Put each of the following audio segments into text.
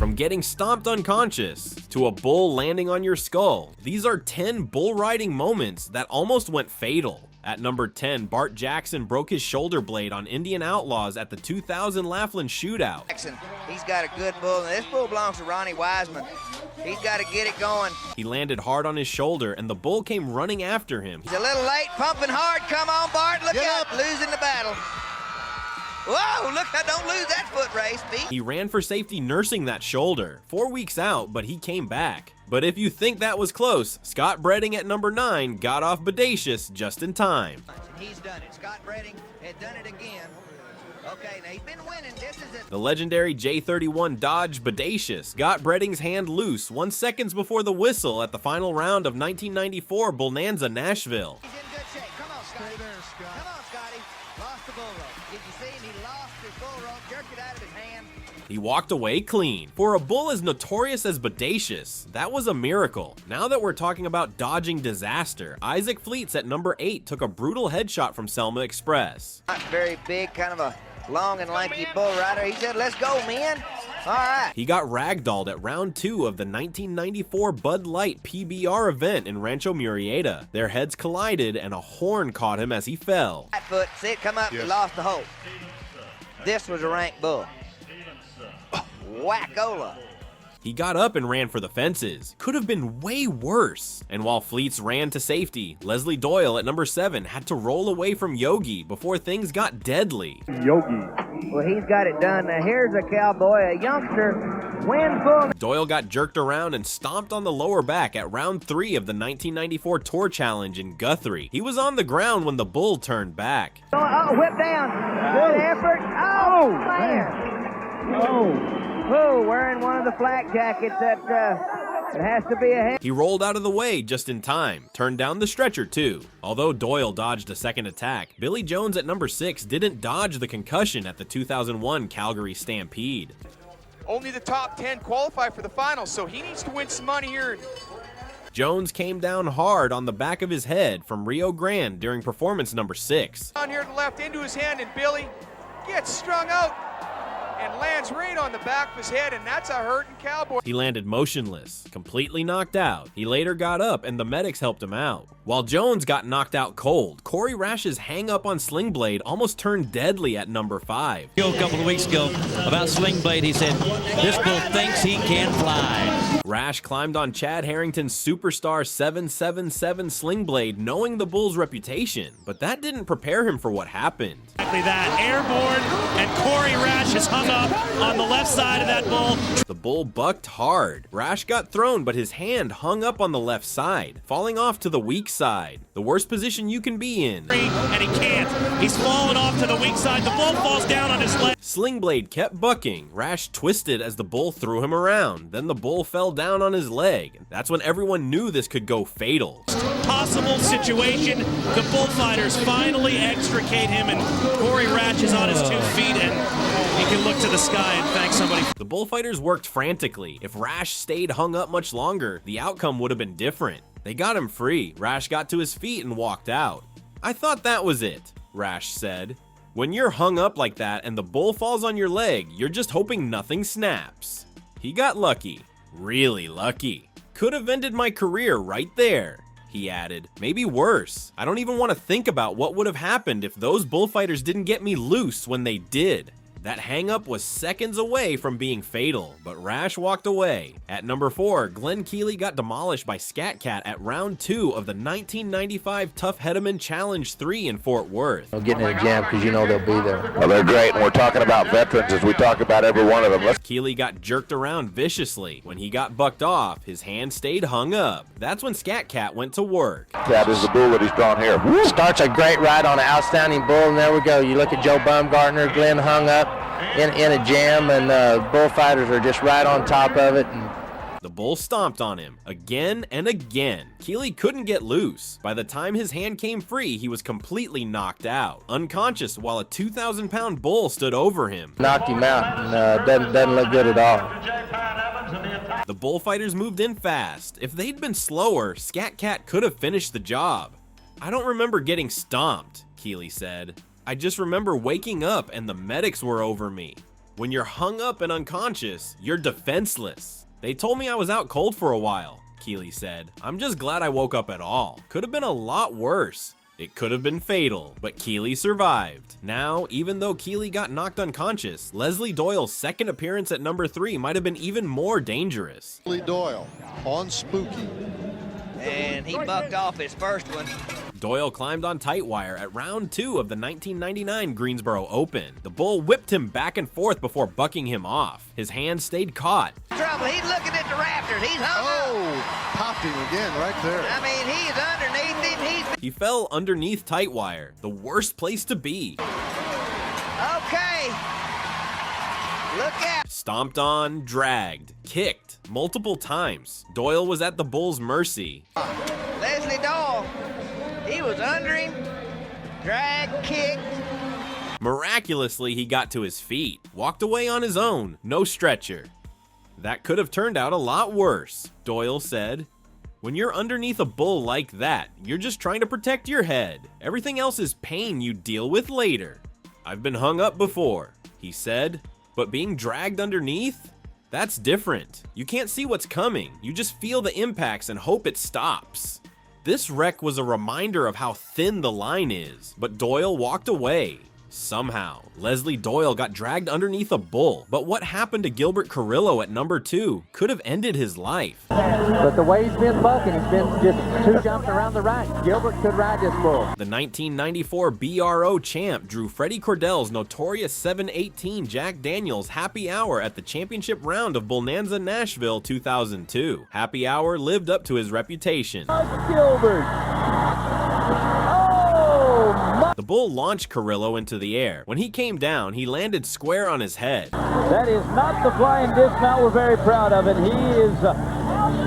From getting stomped unconscious to a bull landing on your skull, these are 10 bull riding moments that almost went fatal. At number 10, Bart Jackson broke his shoulder blade on Indian Outlaws at the 2000 Laughlin Shootout. Jackson, he's got a good bull, and this bull belongs to Ronnie Wiseman. He's got to get it going. He landed hard on his shoulder, and the bull came running after him. He's a little late, pumping hard. Come on, Bart, look out, losing the battle. Whoa, look, don't lose that foot race, Pete. He ran for safety nursing that shoulder. 4 weeks out, but he came back. But if you think that was close, Scott Bredding at number 9 got off bodacious just in time. He's done it. Scott Bredding had done it again. Okay, now he's been winning. This is it. The legendary J31 Dodge Bodacious got Bredding's hand loose 1 second before the whistle at the final round of 1994 Bonanza Nashville. He's in good shape. Come on, Scotty. Stay there, Scott. Come on, Scotty. Lost the bull rope. Did you see him? He lost his bull rope, jerked it out of his hand. He walked away clean. For a bull as notorious as bodacious, that was a miracle. Now that we're talking about dodging disaster, Isaac Fleets at number 8 took a brutal headshot from Selma Express. Not very big, kind of a long and lanky bull rider. He said, let's go, men. All right. He got ragdolled at round 2 of the 1994 Bud Light PBR event in Rancho Murrieta. Their heads collided and a horn caught him as he fell. Right foot, see it come up, Yes. and lost the hold. This was a rank bull. Whackola. He got up and ran for the fences. Could have been way worse. And while Fleets ran to safety, Leslie Doyle at number 7 had to roll away from Yogi before things got deadly. Well, he's got it done. Now, here's a cowboy, a youngster, wins bull. Doyle got jerked around and stomped on the lower back at round 3 of the 1994 Tour Challenge in Guthrie. He was on the ground when the bull turned back. Oh, whip down. Good effort. Oh, man. Oh, wearing one of the flak jackets that it has to be a head. He rolled out of the way just in time, turned down the stretcher too. Although Doyle dodged a second attack, Billy Jones at number 6 didn't dodge the concussion at the 2001 Calgary Stampede. Only the top 10 qualify for the finals, so he needs to win some money here. Jones came down hard on the back of his head from Rio Grande during performance number 6. On here to the left into his hand, and Billy gets strung out and lands right on the back of his head, and that's a hurting cowboy. He landed motionless, completely knocked out. He later got up and the medics helped him out. While Jones got knocked out cold, Corey Rash's hang up on Sling Blade almost turned deadly at number 5. A couple of weeks ago about Sling Blade, he said, this bull thinks he can fly. Rash climbed on Chad Harrington's Superstar 777 Sling Blade knowing the bull's reputation, but that didn't prepare him for what happened. Exactly that. Airborne, and Corey Rash is hung up on the left side of that bull. The bull bucked hard. Rash got thrown, but his hand hung up on the left side, falling off to the weak side. The worst position you can be in. And he can't. He's fallen off to the weak side. The bull falls down on his leg. Sling Blade kept bucking. Rash twisted as the bull threw him around. Then the bull fell down on his leg. That's when everyone knew this could go fatal. Possible situation. The bullfighters finally extricate him, and Corey Rash is on his 2 feet, and he can look to the sky and thank somebody. The bullfighters worked frantically. If Rash stayed hung up much longer, the outcome would have been different. They got him free. Rash got to his feet and walked out. "I thought that was it," Rash said. "When you're hung up like that and the bull falls on your leg, you're just hoping nothing snaps." He got lucky. Really lucky. "Could have ended my career right there," he added. "Maybe worse. I don't even want to think about what would have happened if those bullfighters didn't get me loose when they did." That hang-up was seconds away from being fatal, but Rash walked away. At number 4, Glenn Keeley got demolished by Scat Cat at round 2 of the 1995 Tough Hedeman Challenge 3 in Fort Worth. Getting in the jam because you know they'll be there. Well, they're great, and we're talking about veterans as we talk about every one of them. Keeley got jerked around viciously. When he got bucked off, his hand stayed hung up. That's when Scat Cat went to work. That is the bull that he's drawn here. Starts a great ride on an outstanding bull, and there we go. You look at Joe Bumgarner, Glenn hung up in a jam, and bullfighters are just right on top of it. And the bull stomped on him again and again. Keeley couldn't get loose. By the time his hand came free, he was completely knocked out, unconscious while a 2,000-pound bull stood over him. knocked him out, and doesn't look good at all. The bullfighters moved in fast. If they'd been slower, Scat Cat could have finished the job. "I don't remember getting stomped," Keeley said. "I just remember waking up and the medics were over me." When you're hung up and unconscious, you're defenseless. They told me I was out cold for a while, Keeley said. I'm just glad I woke up at all. Could have been a lot worse. It could have been fatal, but Keeley survived. Now, even though Keeley got knocked unconscious, Leslie Doyle's second appearance at number 3 might have been even more dangerous. Leslie Doyle on Spooky. And he bucked off his first one. Doyle climbed on tight wire at round 2 of the 1999 Greensboro Open. The bull whipped him back and forth before bucking him off. His hand stayed caught. Trouble, he's looking at the rafters. He's hung up. Oh, popped him again right there. I mean, he's underneath him. He fell underneath tight wire, the worst place to be. Okay. Look out. Stomped on, dragged, kicked multiple times. Doyle was at the bull's mercy. Leslie Doyle, he was under him, dragged, kicked. Miraculously, he got to his feet, walked away on his own, no stretcher. That could have turned out a lot worse, Doyle said. When you're underneath a bull like that, you're just trying to protect your head. Everything else is pain you deal with later. I've been hung up before, he said, but being dragged underneath? That's different. You can't see what's coming. You just feel the impacts and hope it stops. This wreck was a reminder of how thin the line is, but Doyle walked away. Somehow, Leslie Doyle got dragged underneath a bull, but what happened to Gilbert Carrillo at number 2 could have ended his life. But the way he's been bucking, he's been just 2 jumps around the right. Gilbert could ride this bull. The 1994 BRO champ drew Freddie Cordell's notorious 718 Jack Daniels Happy Hour at the championship round of Bonanza Nashville 2002. Happy Hour lived up to his reputation. Gilbert. The bull launched Carrillo into the air. When he came down, he landed square on his head. That is not the flying dismount. We're very proud of it. He is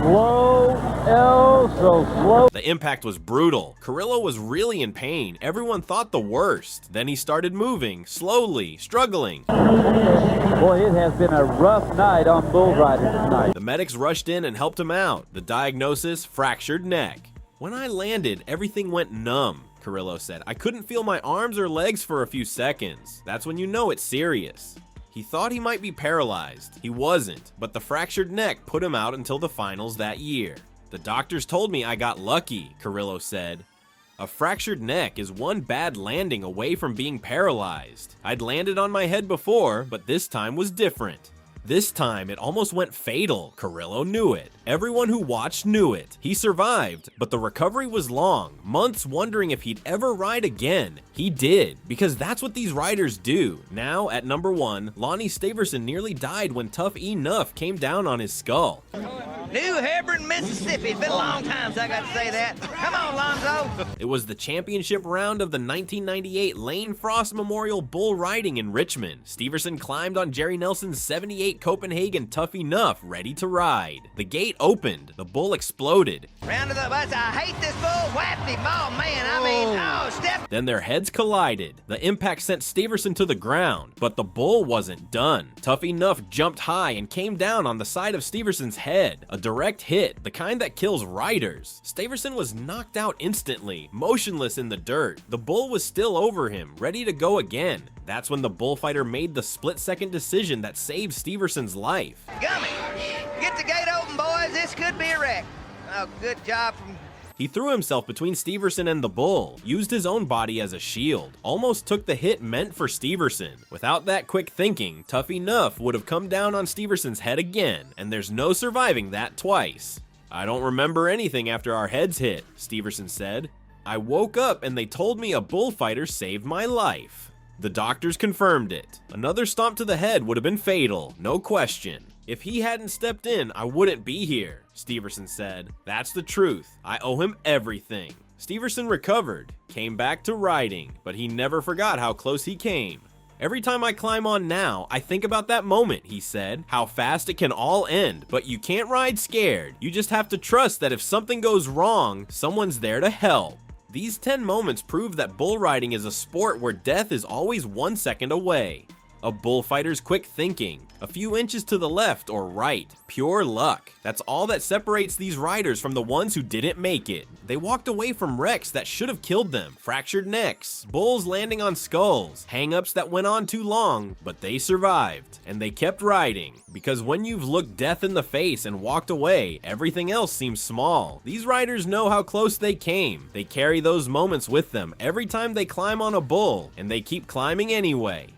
slow, so slow. The impact was brutal. Carrillo was really in pain. Everyone thought the worst. Then he started moving, slowly, struggling. Boy, it has been a rough night on bull riders tonight. The medics rushed in and helped him out. The diagnosis, fractured neck. When I landed, everything went numb, Carrillo said. I couldn't feel my arms or legs for a few seconds. That's when you know it's serious. He thought he might be paralyzed. He wasn't, but the fractured neck put him out until the finals that year. The doctors told me I got lucky, Carrillo said. A fractured neck is one bad landing away from being paralyzed. I'd landed on my head before, but this time was different. This time, it almost went fatal. Carrillo knew it. Everyone who watched knew it. He survived, but the recovery was long, months wondering if he'd ever ride again. He did, because that's what these riders do. Now, at number 1, Lonnie Staverson nearly died when Tough E Nuff came down on his skull. New Hebron, Mississippi. It's been a long time since I got to say that. Come on, Lonzo. It was the championship round of the 1998 Lane Frost Memorial Bull Riding in Richmond. Steverson climbed on Jerry Nelson's 78 Copenhagen Tough Enough, ready to ride. The gate opened. The bull exploded. Round of the bus. I hate this bull. Whapped him. Oh, man. I mean, oh, step. Then their heads collided. The impact sent Steverson to the ground, but the bull wasn't done. Tough Enough jumped high and came down on the side of Steverson's head. A direct hit, the kind that kills riders. Steverson was knocked out instantly, motionless in the dirt. The bull was still over him, ready to go again. That's when the bullfighter made the split-second decision that saved Steverson's life. Gummy, get the gate open, boys. This could be a wreck. Oh, good job from... He threw himself between Steverson and the bull, used his own body as a shield, almost took the hit meant for Steverson. Without that quick thinking, Tough Enough would have come down on Steverson's head again, and there's no surviving that twice. I don't remember anything after our heads hit, Steverson said. I woke up and they told me a bullfighter saved my life. The doctors confirmed it. Another stomp to the head would have been fatal, no question. If he hadn't stepped in, I wouldn't be here, Steverson said. That's the truth. I owe him everything. Steverson recovered, came back to riding, but he never forgot how close he came. Every time I climb on now, I think about that moment, he said, how fast it can all end, but you can't ride scared. You just have to trust that if something goes wrong, someone's there to help. These 10 moments prove that bull riding is a sport where death is always 1 second away. A bullfighter's quick thinking. A few inches to the left or right. Pure luck. That's all that separates these riders from the ones who didn't make it. They walked away from wrecks that should have killed them. Fractured necks, bulls landing on skulls, hang-ups that went on too long, but they survived. And they kept riding. Because when you've looked death in the face and walked away, everything else seems small. These riders know how close they came. They carry those moments with them every time they climb on a bull, and they keep climbing anyway.